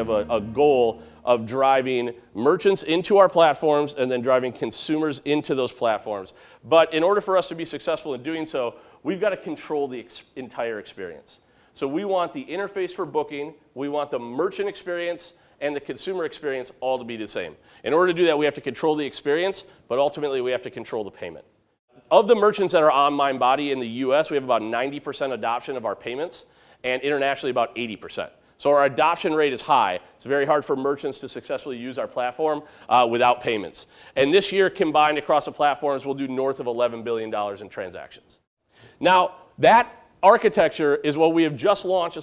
have a goal of driving merchants into our platforms and then driving consumers into those platforms. But in order for us to be successful in doing so, we've got to control the entire experience. So we want the interface for booking, we want the merchant experience, and the consumer experience all to be the same. In order to do that, we have to control the experience, but ultimately we have to control the payment. Of the merchants that are on MindBody in the US, we have about 90% adoption of our payments, and internationally about 80%. So our adoption rate is high. It's very hard for merchants to successfully use our platform without payments. And this year, combined across the platforms, we'll do north of $11 billion in transactions. Now, that architecture is what we have just launched.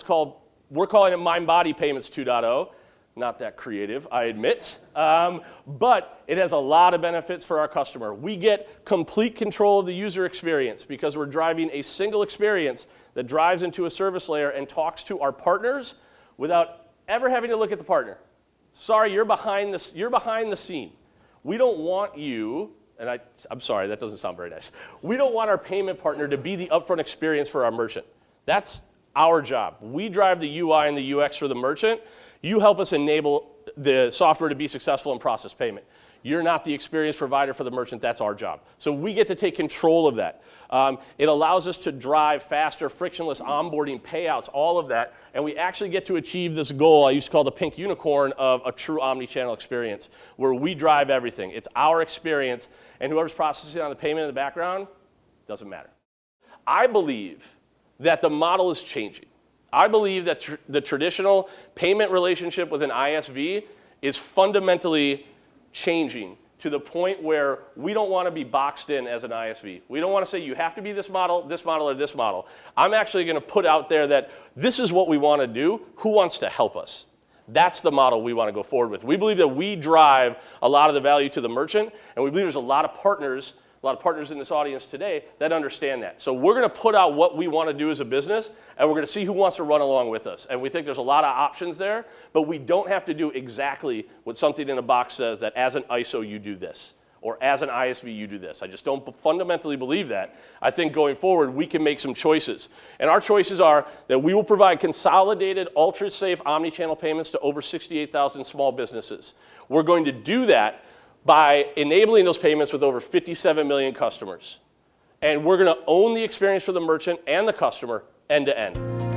We're calling it MindBody Payments 2.0. Not that creative, I admit, but it has a lot of benefits for our customer. We get complete control of the user experience because we're driving a single experience that drives into a service layer and talks to our partners without ever having to look at the partner. Sorry, you're behind the scene. We don't want you, and I'm sorry, that doesn't sound very nice. We don't want our payment partner to be the upfront experience for our merchant. That's our job. We drive the UI and the UX for the merchant. You help us enable the software to be successful and process payment. You're not the experience provider for the merchant, that's our job. So we get to take control of that. It allows us to drive faster, frictionless onboarding, payouts, all of that, and we actually get to achieve this goal I used to call the pink unicorn of a true omni-channel experience, where we drive everything. It's our experience, and whoever's processing on the payment in the background, doesn't matter. I believe that the model is changing. I believe that the traditional payment relationship with an ISV is fundamentally changing to the point where we don't want to be boxed in as an ISV. We don't want to say you have to be this model, or this model. I'm actually going to put out there that this is what we want to do. Who wants to help us? That's the model we want to go forward with. We believe that we drive a lot of the value to the merchant, and we believe there's a lot of partners in this audience today that understand that. So we're going to put out what we want to do as a business, and we're going to see who wants to run along with us. And we think there's a lot of options there, but we don't have to do exactly what something in a box says that as an ISO you do this, or as an ISV you do this. I just don't fundamentally believe that. I think going forward we can make some choices. And our choices are that we will provide consolidated, ultra-safe omni-channel payments to over 68,000 small businesses. We're going to do that by enabling those payments with over 57 million customers. And we're going to own the experience for the merchant and the customer end to end.